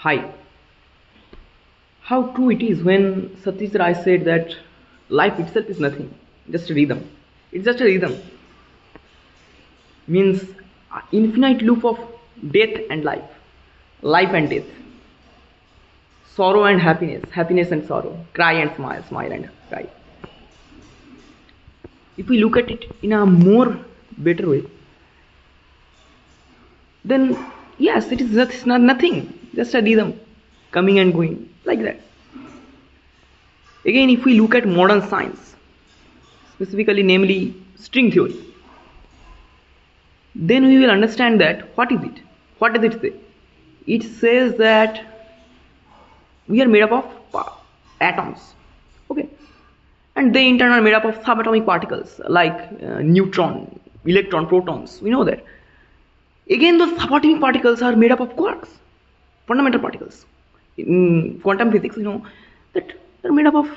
Hi. How true it is when Satish Rai said that life itself is nothing, just a rhythm. It's just a rhythm. Means infinite loop of death and life and death, sorrow and happiness and sorrow, cry and smile, smile and cry. If we look at it in a more better way, then yes, it is just nothing, just a rhythm coming and going like that. Again, if we look at modern science, specifically namely string theory, then we will understand that what is it? What does it say? It says that we are made up of atoms, okay, and they in turn are made up of subatomic particles like neutron, electron, protons. We know that. Again, those subatomic particles are made up of quarks, fundamental particles. In quantum physics, we know that they're made up of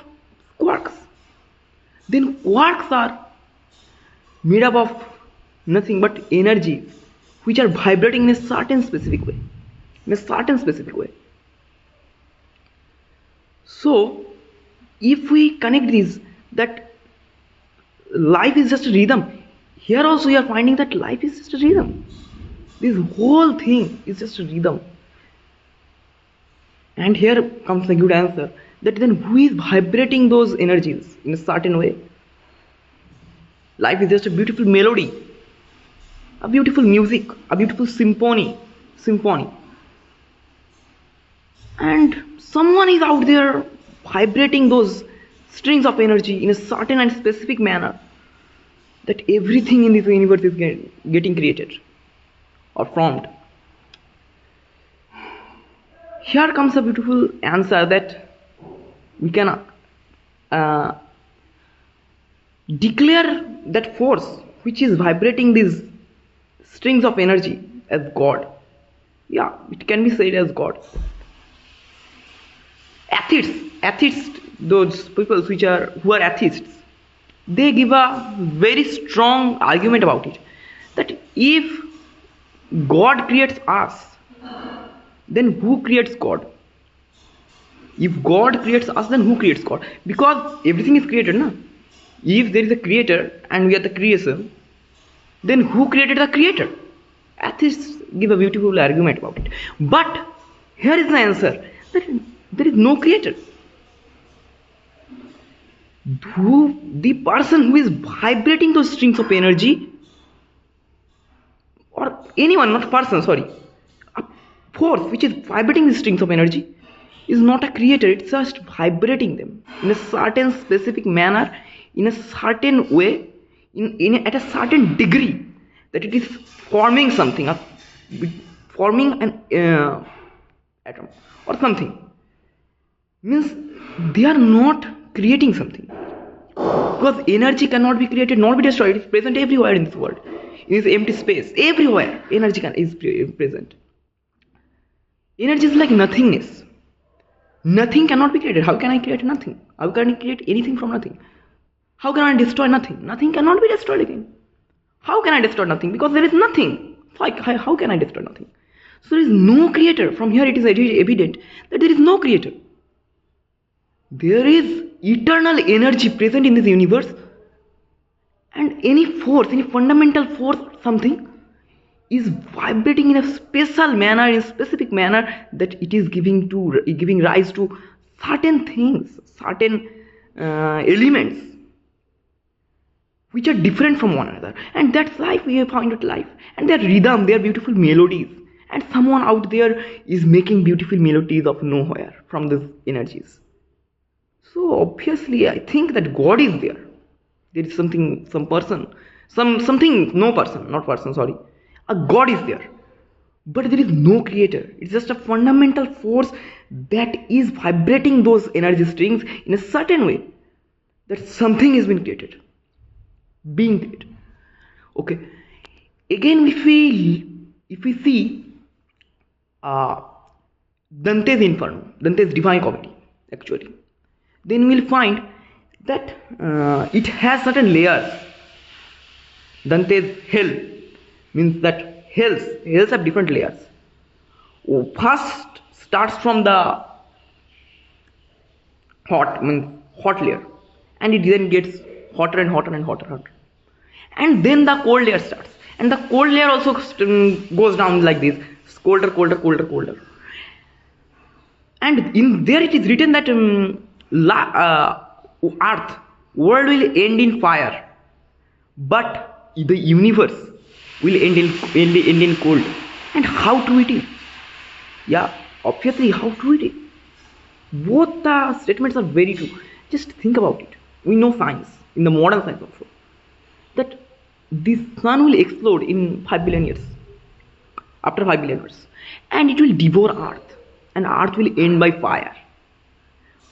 quarks. Then quarks are made up of nothing but energies which are vibrating in a certain specific way. So, if we connect these, that life is just a rhythm, here also we are finding that life is just a rhythm. This whole thing is just a rhythm. And here comes the good answer, that then who is vibrating those energies in a certain way? Life is just a beautiful melody, a beautiful music, a beautiful symphony. And someone is out there vibrating those strings of energy in a certain and specific manner, that everything in this universe is getting created or formed. Here comes a beautiful answer, that we can declare that force which is vibrating these strings of energy as God. Yeah, it can be said as God. Atheists, those people who are atheists, they give a very strong argument about it, that if God creates us, then who creates God? If God creates us, then who creates God? Because everything is created, na? If there is a creator and we are the creation, then who created the creator? Atheists give a beautiful argument about it. But here is the answer, that there is no creator. The person who is vibrating those strings of energy, or anyone, not person, sorry, a force which is vibrating the strings of energy, is not a creator. It's just vibrating them in a certain specific manner, in a certain way, at a certain degree, that it is forming something, forming an atom or something. Means they are not creating something, because energy cannot be created nor be destroyed. It is present everywhere in this world, in this empty space, everywhere energy is present. Energy is like nothingness. Nothing cannot be created. How can I create nothing? How can I create anything from nothing? How can I destroy nothing? Nothing cannot be destroyed again. How can I destroy nothing? Because there is nothing. Like, how can I destroy nothing? So there is no creator. From here it is evident that there is no creator. There is eternal energy present in this universe, and any force, any fundamental force, something is vibrating in a special manner, in a specific manner, that it is giving rise to certain things, certain elements which are different from one another. And that's life. We have found out life, and their rhythm, their beautiful melodies, and someone out there is making beautiful melodies of nowhere from these energies. So obviously I think that God is there. There is something, a God is there, but there is no creator. It's just a fundamental force that is vibrating those energy strings in a certain way, that something has been created, being created. Okay, again, if we see Dante's Inferno, Dante's Divine Comedy, actually, then we'll find that it has certain layers. Dante's hell means that hells have different layers. First starts from the hot layer, and it then gets hotter and hotter and hotter, and then the cold layer starts, and the cold layer also goes down like this, colder, colder, colder, colder. And in there it is written that earth world will end in fire, but the universe will end in cold. And how true it is. Yeah, obviously how true it is. Both the statements are very true. Just think about it. We know science, in the modern science also, that the sun will explode in 5 billion years, after 5 billion years, and it will devour earth, and earth will end by fire.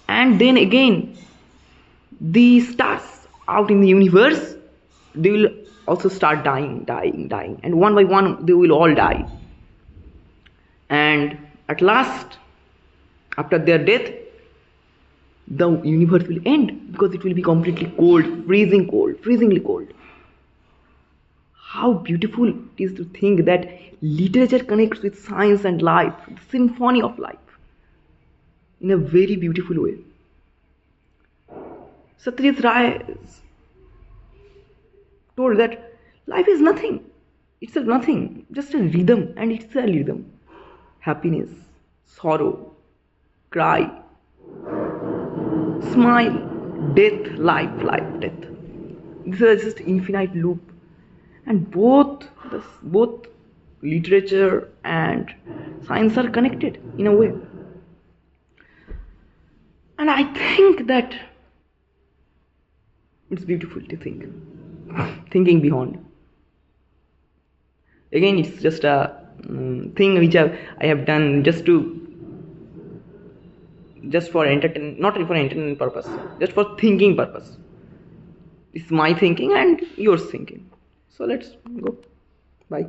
And then again, the stars out in the universe, they will also start dying, and one by one they will all die. And at last, after their death, the universe will end, because it will be completely cold, freezingly cold. How beautiful it is to think that literature connects with science and life, the symphony of life, in a very beautiful way. Satyajit Ray told that life is nothing. It's a nothing, just a rhythm, and it's a rhythm. Happiness, sorrow, cry, smile, death, life, death. This is just infinite loop, and both literature and science are connected in a way. And I think that it's beautiful to think, thinking beyond. Again, it's just a thing which I have done just for entertainment, not for entertainment purpose, just for thinking purpose. It's my thinking and yours thinking. So let's go. Bye.